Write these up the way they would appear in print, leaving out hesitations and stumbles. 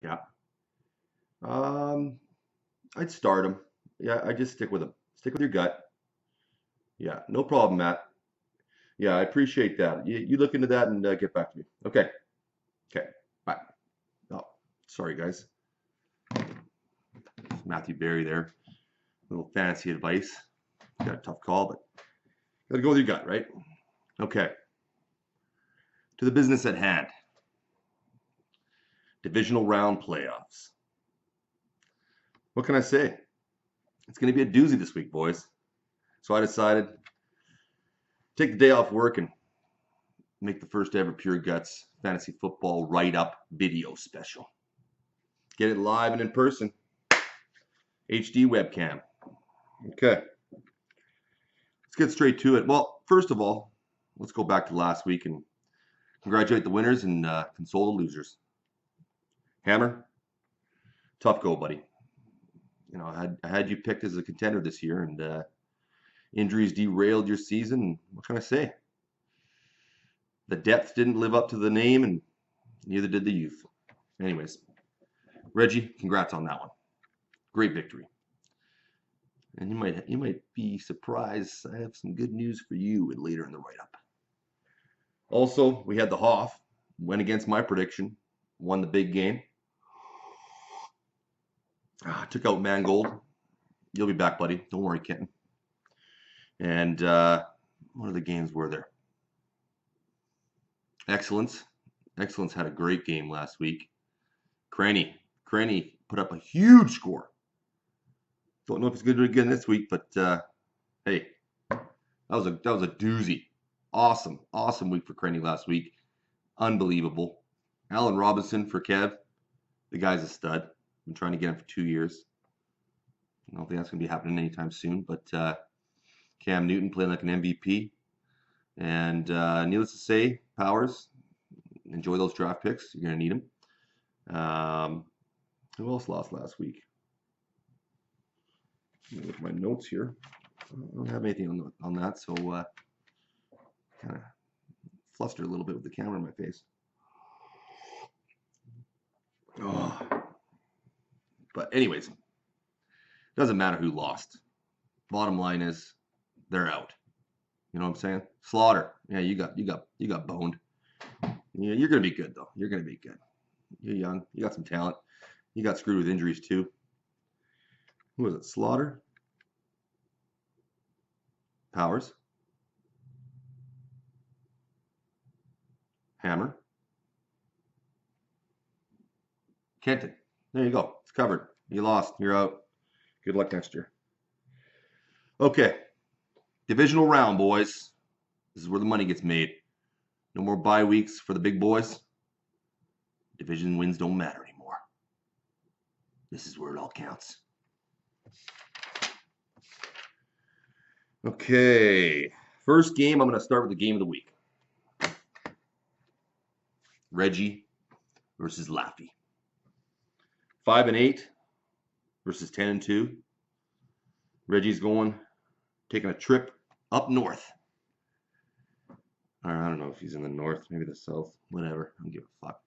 Yeah. Um, I'd start him. Yeah, I just stick with him. Stick with your gut. Yeah, no problem, Matt. Yeah, I appreciate that. You look into that and get back to me. Okay. Okay. Bye. Oh, sorry, guys. Matthew Berry there. Little fantasy advice. Got a tough call, but gotta go with your gut, right? Okay. To the business at hand. Divisional round playoffs. What can I say? It's going to be a doozy this week, boys. So I decided take the day off work and make the first ever Pure Guts fantasy football write-up video special. Get it live and in person. HD webcam. Okay. Let's get straight to it. Well, first of all, let's go back to last week and congratulate the winners and console the losers. Hammer, tough go, buddy. I had you picked as a contender this year, and injuries derailed your season. What can I say? The depth didn't live up to the name, and neither did the youth. Anyways, Reggie, congrats on that one. Great victory. And you might be surprised. I have some good news for you later in the write-up. Also, we had the Hoff, went against my prediction, won the big game. Took out Mangold. You'll be back, buddy. Don't worry, kitten. And what other games were there? Excellence. Excellence had a great game last week. Cranny put up a huge score. Don't know if he's going to do it again this week, but hey, that was a doozy. Awesome week for Cranny last week. Unbelievable. Allen Robinson for Kev. The guy's a stud. Been trying to get him for 2 years. I don't think that's going to be happening anytime soon, but Cam Newton playing like an MVP. And needless to say, Powers, enjoy those draft picks. You're going to need them. Who else lost last week? Let me look at my notes here. I don't have anything on that, so kind of flustered a little bit with the camera in my face. Oh. But anyways, doesn't matter who lost. Bottom line is they're out. You know what I'm saying? Slaughter. Yeah, you got boned. Yeah, you're gonna be good though. You're gonna be good. You're young. You got some talent. You got screwed with injuries too. Who was it? Slaughter? Powers? Hammer? Kenton. There you go. It's covered. You lost. You're out. Good luck next year. Okay. Divisional round, boys. This is where the money gets made. No more bye weeks for the big boys. Division wins don't matter anymore. This is where it all counts. Okay. First game, I'm going to start with the game of the week. Reggie versus Laffy. 5-8 versus 10-2. Reggie's taking a trip up north. Or I don't know if he's in the north, maybe the south, whatever. I don't give a fuck.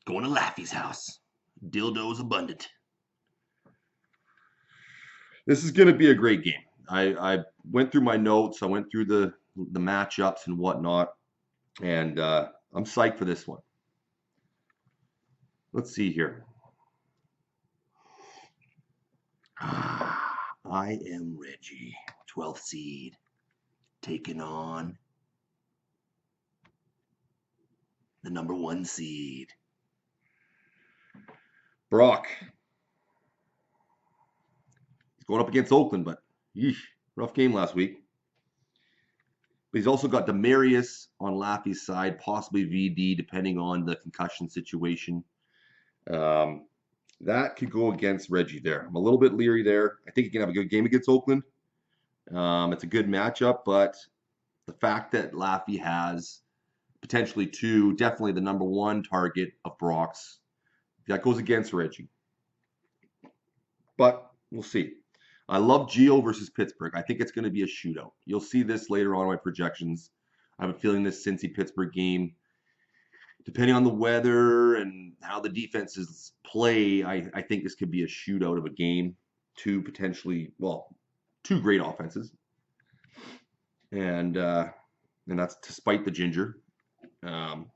Going to Laffy's house. Dildos abundant. This is going to be a great game. I went through my notes. I went through the matchups and whatnot, and I'm psyched for this one. Let's see here. I am Reggie, 12th seed, taking on the number 1 seed, Brock. He's going up against Oakland, but rough game last week. But he's also got Demarius on Laffy's side, possibly VD, depending on the concussion situation. That could go against Reggie there. I'm a little bit leery there. I think he can have a good game against Oakland. It's a good matchup, but the fact that Laffy has potentially 2, definitely the number 1 target of Brock's, that goes against Reggie. But we'll see. I love Geo versus Pittsburgh. I think it's going to be a shootout. You'll see this later on in my projections. I have a feeling this Cincy-Pittsburgh game depending on the weather and how the defenses play, I think this could be a shootout of a game. Two potentially, well, two great offenses, and that's despite the ginger. Um,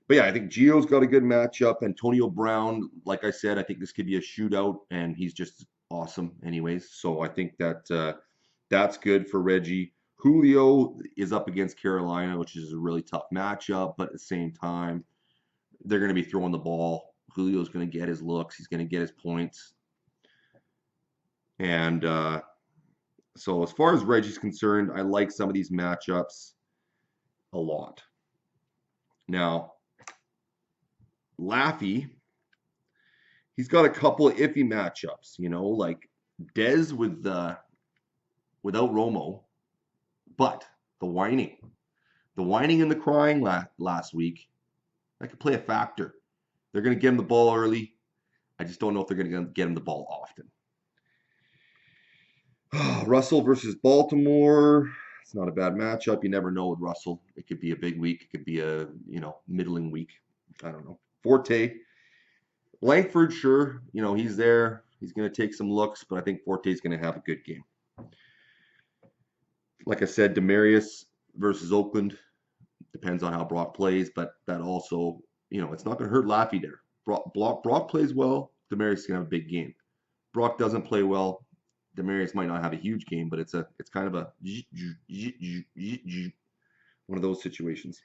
but yeah, I think Gio's got a good matchup. Antonio Brown, like I said, I think this could be a shootout, and he's just awesome, anyways. So I think that that's good for Reggie. Julio is up against Carolina, which is a really tough matchup, but at the same time, they're going to be throwing the ball. Julio's going to get his looks. He's going to get his points. And so as far as Reggie's concerned, I like some of these matchups a lot. Now, Laffy, he's got a couple of iffy matchups, like Dez without Romo, but the whining and the crying last week, that could play a factor. They're going to get him the ball early. I just don't know if they're going to get him the ball often. Russell versus Baltimore. It's not a bad matchup. You never know with Russell. It could be a big week. It could be a middling week. I don't know. Forte. Langford, sure. He's there. He's going to take some looks, but I think Forte's going to have a good game. Like I said, Demarius versus Oakland. Depends on how Brock plays, but that also, it's not going to hurt Laffy there. Brock plays well. Demarius is going to have a big game. Brock doesn't play well. Demarius might not have a huge game, but it's kind of a one of those situations.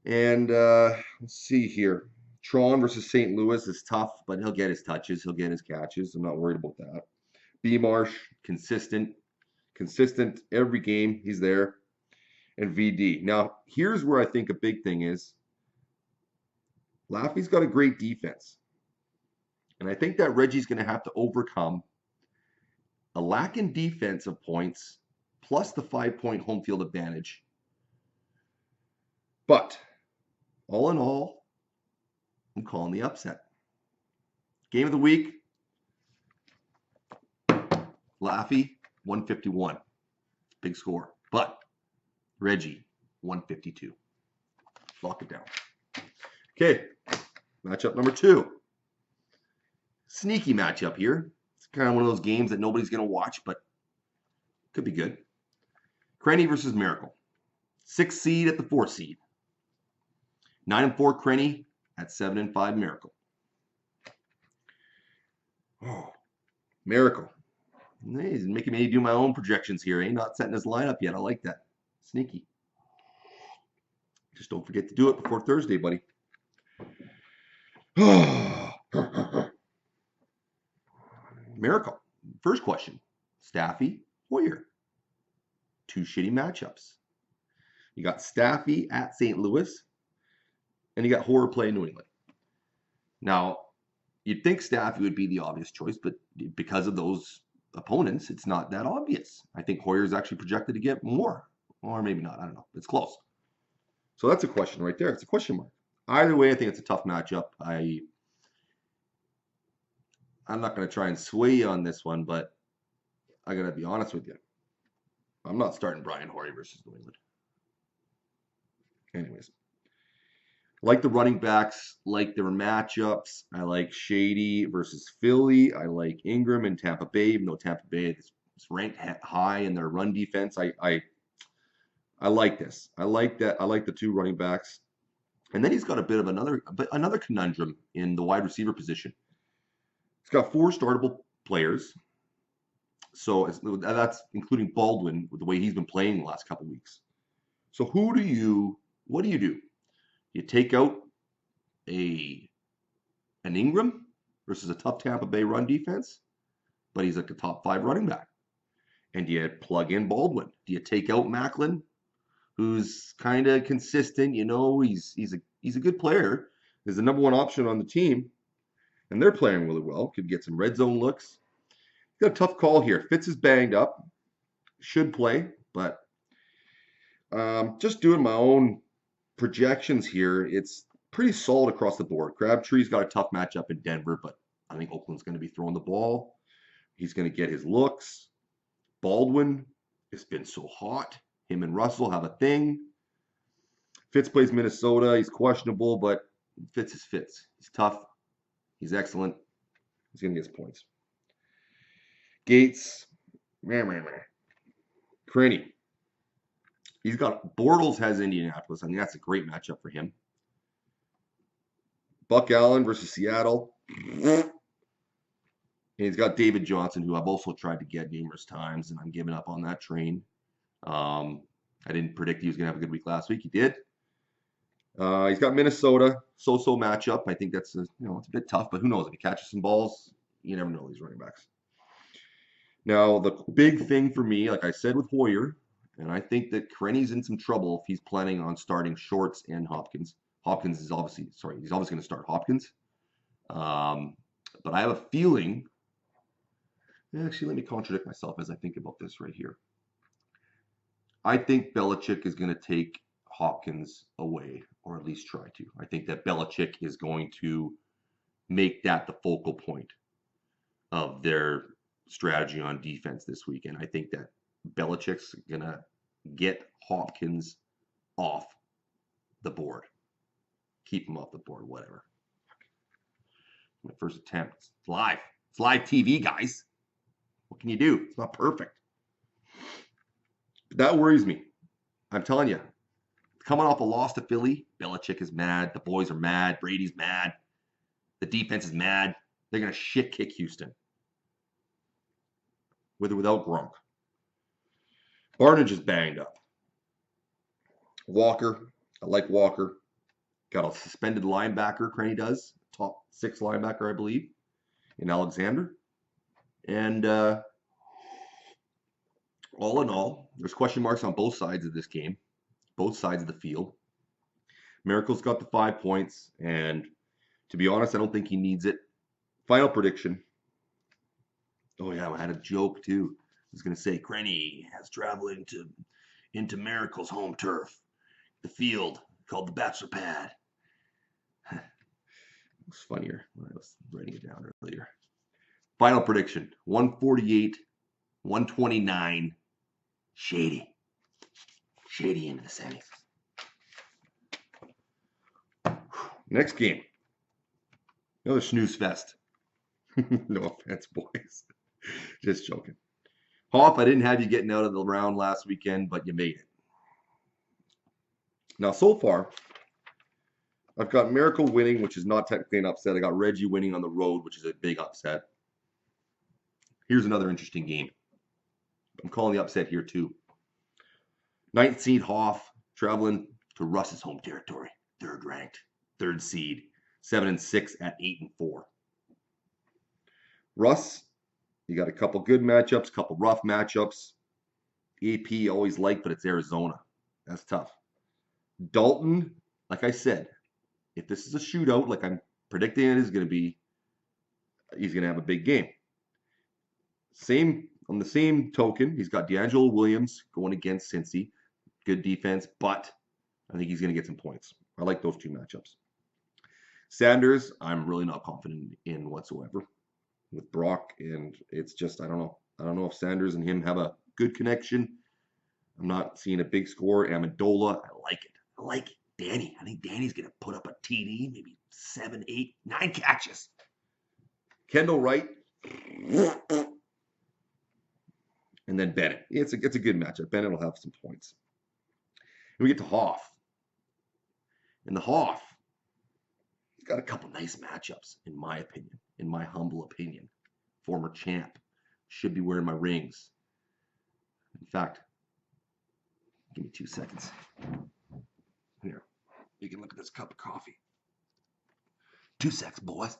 And let's see here. Tron versus St. Louis is tough, but he'll get his touches. He'll get his catches. I'm not worried about that. B. Marsh, consistent every game. He's there. And VD. Now, here's where I think a big thing is. Laffy's got a great defense. And I think that Reggie's going to have to overcome a lack in defensive points plus the 5-point home field advantage. But all in all, I'm calling the upset. Game of the week, Laffy, 151. Big score. But Reggie, 152. Lock it down. Okay, matchup number 2. Sneaky matchup here. It's kind of one of those games that nobody's going to watch, but could be good. Crenny versus Miracle. 6th seed at the 4th seed. 9-4 Crenny at 7-5 Miracle. Oh, Miracle. He's making me do my own projections here. Not setting his lineup yet. I like that. Sneaky. Just don't forget to do it before Thursday, buddy. Miracle. First question. Staffy, Hoyer. 2 shitty matchups. You got Staffy at St. Louis, and you got Hoyer playing New England. Now, you'd think Staffy would be the obvious choice, but because of those opponents, it's not that obvious. I think Hoyer is actually projected to get more, or maybe not. I don't know. It's close. So that's a question right there. It's a question mark. Either way, I think it's a tough matchup. I'm not going to try and sway you on this one, but I got to be honest with you. I'm not starting Brian Hoyer versus New England. Anyways, like the running backs, like their matchups. I like Shady versus Philly. I like Ingram and Tampa Bay, even though Tampa Bay is ranked high in their run defense. I like this. I like that. I like the 2 running backs. And then he's got a bit of another conundrum in the wide receiver position. He's got 4 startable players. So that's including Baldwin with the way he's been playing the last couple weeks. So what do you do? You take out an Ingram versus a tough Tampa Bay run defense, but he's like a top 5 running back. And do you plug in Baldwin? Do you take out Macklin, who's kind of consistent? He's a good player. He's the number 1 option on the team, and they're playing really well. Could get some red zone looks. Got a tough call here. Fitz is banged up. Should play, but just doing my own projections here. It's pretty solid across the board. Crabtree's got a tough matchup in Denver, but I think Oakland's going to be throwing the ball. He's going to get his looks. Baldwin, it's been so hot. Him and Russell have a thing. Fitz plays Minnesota. He's questionable, but Fitz is Fitz. He's tough. He's excellent. He's going to get his points. Gates. Cranny. He's got Bortles has Indianapolis. I think that's a great matchup for him. Buck Allen versus Seattle. And he's got David Johnson, who I've also tried to get numerous times, and I'm giving up on that train. I didn't predict he was going to have a good week last week. He did. He's got Minnesota, so-so matchup. I think that's it's a bit tough, but who knows? If he catches some balls, you never know these running backs. Now, the big thing for me, like I said with Hoyer, and I think that Krenny's in some trouble if he's planning on starting Shorts and Hopkins. He's obviously going to start Hopkins. But I have a feeling, actually, let me contradict myself as I think about this right here. I think Belichick is going to take Hopkins away, or at least try to. I think that Belichick is going to make that the focal point of their strategy on defense this weekend. I think that Belichick's going to get Hopkins off the board. Keep him off the board, whatever. My first attempt. It's live. It's live TV, guys. What can you do? It's not perfect. But that worries me. I'm telling you. Coming off a loss to Philly, Belichick is mad. The boys are mad. Brady's mad. The defense is mad. They're going to shit kick Houston. With or without Gronk. Barnage is banged up. Walker. I like Walker. Got a suspended linebacker, Cranny does. Top 6 linebacker, I believe, in Alexander. And all in all, there's question marks on both sides of this game. Both sides of the field. Miracle's got the 5 points. And to be honest, I don't think he needs it. Final prediction. Oh, yeah, I had a joke, too. I was going to say, Cranny has traveled into Miracle's home turf. The field called the Bachelor Pad. It was funnier when I was writing it down earlier. Final prediction. 148, 129. Shady. Shady into the semis. Next game. Another snooze fest. No offense, boys. Just joking. Hoff, I didn't have you getting out of the round last weekend, but you made it. Now, so far, I've got Miracle winning, which is not technically an upset. I got Reggie winning on the road, which is a big upset. Here's another interesting game. I'm calling the upset here, too. 9th seed Hoff traveling to Russ's home territory. 3rd ranked, 3rd seed, 7-6 at 8-4. Russ, you got a couple good matchups, a couple rough matchups. AP always like, but it's Arizona. That's tough. Dalton, like I said, if this is a shootout, like I'm predicting it is going to be, he's going to have a big game. On the same token, he's got D'Angelo Williams going against Cincy. Good defense, but I think he's going to get some points. I like those 2 matchups. Sanders, I'm really not confident in whatsoever with Brock, and it's just, I don't know. I don't know if Sanders and him have a good connection. I'm not seeing a big score. Amendola, I like it. I like it. Danny, I think Danny's going to put up a TD, maybe 7, 8, 9 catches. Kendall Wright. And then Bennett. It's a good matchup. Bennett will have some points. And we get to Hoff. And the Hoff, he's got a couple nice matchups, in my opinion. In my humble opinion. Former champ. Should be wearing my rings. In fact, give me 2 seconds. Here. You can look at this cup of coffee. 2 seconds, boys.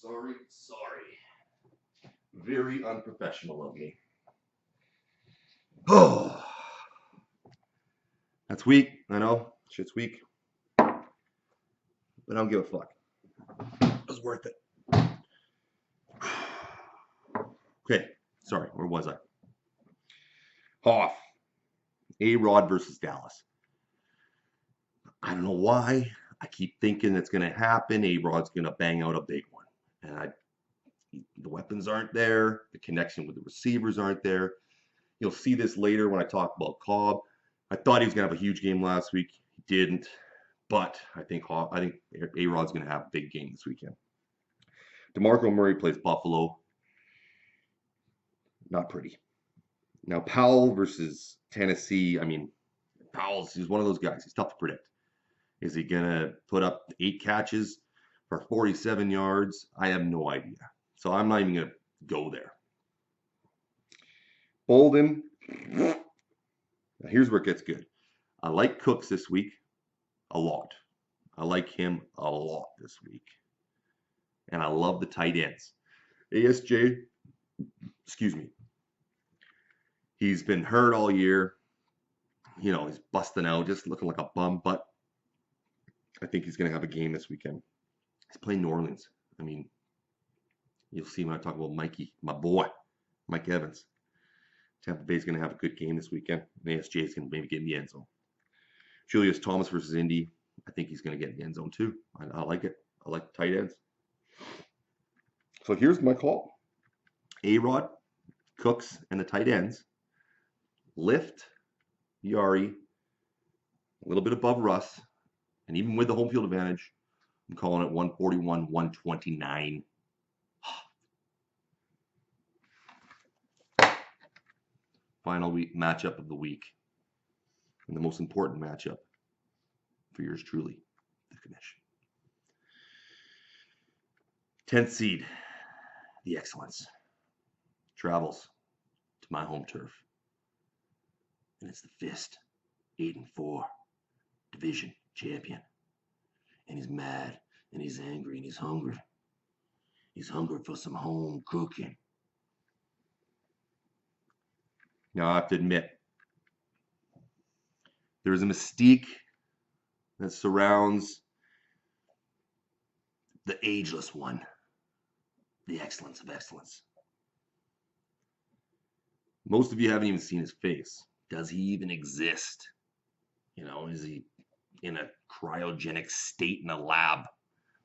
Sorry. Very unprofessional of me. Oh, that's weak. I know. Shit's weak. But I don't give a fuck. It was worth it. Okay. Sorry. Where was I? Hoff. A-Rod versus Dallas. I don't know why. I keep thinking it's going to happen. A-Rod's going to bang out a big one. And the weapons aren't there. The connection with the receivers aren't there. You'll see this later when I talk about Cobb. I thought he was going to have a huge game last week. He didn't. But I think A-Rod's going to have a big game this weekend. DeMarco Murray plays Buffalo. Not pretty. Now, Powell versus Tennessee. I mean, he's one of those guys. He's tough to predict. Is he going to put up 8 catches for 47 yards? I have no idea. So I'm not even going to go there. Bolden. Now here's where it gets good. I like Cooks this week a lot. I like him a lot this week. And I love the tight ends. ASJ, excuse me. He's been hurt all year. You know, he's busting out, just looking like a bum. But I think he's going to have a game this weekend. He's playing New Orleans. I mean, you'll see when I talk about Mikey, my boy, Mike Evans. Tampa Bay's going to have a good game this weekend. And ASJ is going to maybe get in the end zone. Julius Thomas versus Indy. I think he's going to get in the end zone too. I like it. I like the tight ends. So here's my call. A-Rod, Cooks, and the tight ends. Lift, Yari, a little bit above Russ. And even with the home field advantage, I'm calling it 141-129. Final week matchup of the week. And the most important matchup for yours truly, the commission. 10th seed, the Excellence, travels to my home turf. And it's the Fist, 8-4, division champion. And he's mad, and he's angry, and he's hungry. He's hungry for some home cooking. Now, I have to admit, there is a mystique that surrounds the ageless one, the excellence of excellence. Most of you haven't even seen his face. Does he even exist? You know, is he in a cryogenic state in a lab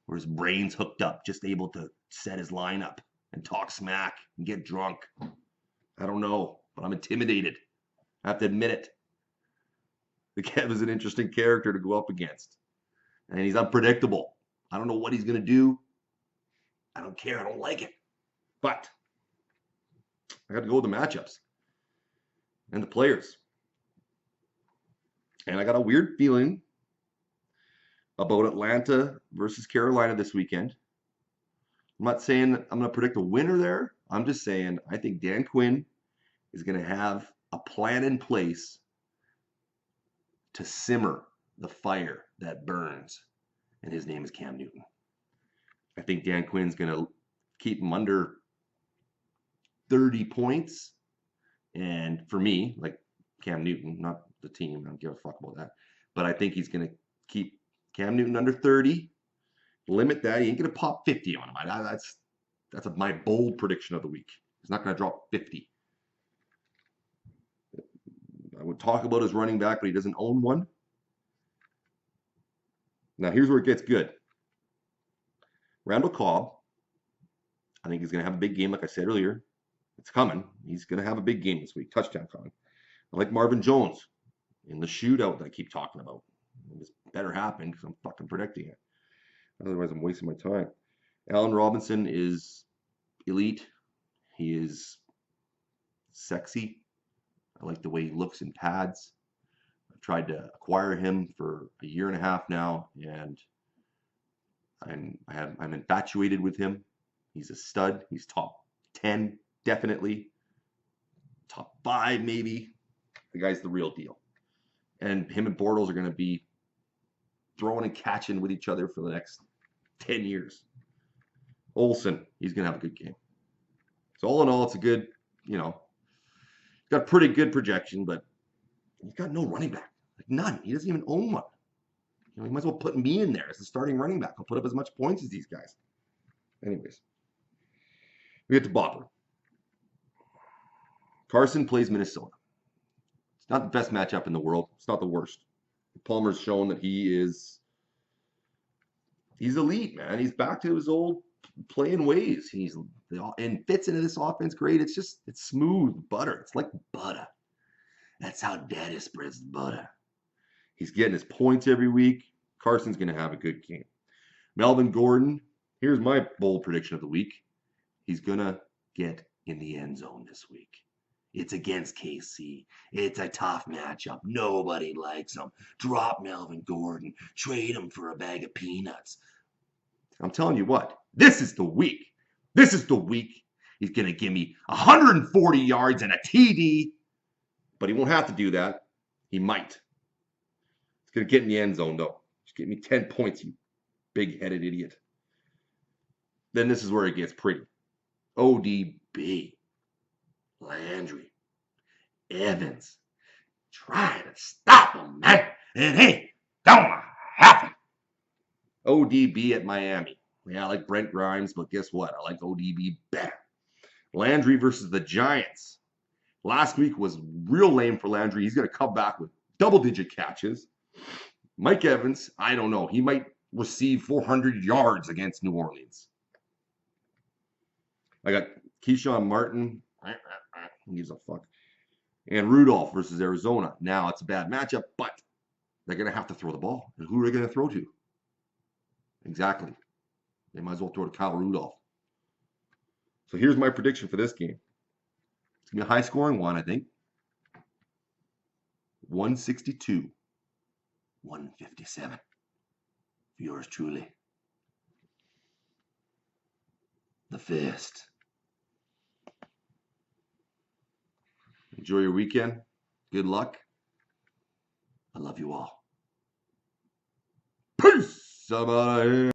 where his brain's hooked up, just able to set his lineup and talk smack and get drunk? I don't know, but I'm intimidated. I have to admit it. The Kev is an interesting character to go up against. And he's unpredictable. I don't know what he's going to do. I don't care. I don't like it. But I got to go with the matchups and the players. And I got a weird feeling about Atlanta versus Carolina this weekend. I'm not saying I'm going to predict a winner there. I'm just saying I think Dan Quinn is going to have a plan in place to simmer the fire that burns. And his name is Cam Newton. I think Dan Quinn's going to keep him under 30 points. And for me, like Cam Newton, not the team, I don't give a fuck about that. But I think he's going to keep Cam Newton under 30, limit that. He ain't going to pop 50 on him. That's my bold prediction of the week. He's not going to drop 50. I would talk about his running back, but he doesn't own one. Now, here's where it gets good. Randall Cobb, I think he's going to have a big game, like I said earlier. It's coming. He's going to have a big game this week. Touchdown coming. I like Marvin Jones in the shootout that I keep talking about. This better happen because I'm fucking predicting it. Otherwise, I'm wasting my time. Allen Robinson is elite. He is sexy. I like the way he looks in pads. I've tried to acquire him for a year and a half now, and I'm infatuated with him. He's a stud. He's top 10, definitely. Top 5, maybe. The guy's the real deal. And him and Bortles are going to be throwing and catching with each other for the next 10 years. Olsen, he's going to have a good game. So all in all, it's a good, got pretty good projection, but he's got no running back. Like none. He doesn't even own one. He might as well put me in there as the starting running back. I'll put up as much points as these guys. Anyways, we get to Bopper. Carson plays Minnesota. It's not the best matchup in the world. It's not the worst. Palmer's shown that he's elite, man. He's back to his old playing ways. And fits into this offense great. It's smooth butter. It's like butter. That's how Daddy spreads the butter. He's getting his points every week. Carson's going to have a good game. Melvin Gordon, here's my bold prediction of the week. He's going to get in the end zone this week. It's against KC. It's a tough matchup. Nobody likes him. Drop Melvin Gordon. Trade him for a bag of peanuts. I'm telling you what, this is the week. This is the week. He's going to give me 140 yards and a TD. But he won't have to do that. He might. He's going to get in the end zone, though. Just give me 10 points, you big-headed idiot. Then this is where it gets pretty. ODB. Landry. Evans. Try to stop him, man. And hey, don't happen. ODB at Miami. Yeah, I like Brent Grimes, but guess what? I like ODB better. Landry versus the Giants. Last week was real lame for Landry. He's going to come back with double-digit catches. Mike Evans, I don't know. He might receive 400 yards against New Orleans. I got Keyshawn Martin. Who gives a fuck? And Rudolph versus Arizona. Now, it's a bad matchup, but they're going to have to throw the ball. And who are they going to throw to? Exactly. They might as well throw to Kyle Rudolph. So here's my prediction for this game. It's going to be a high-scoring one, I think. 162. 157. Yours truly. The Fist. Enjoy your weekend. Good luck. I love you all. Peace. I'm out of here.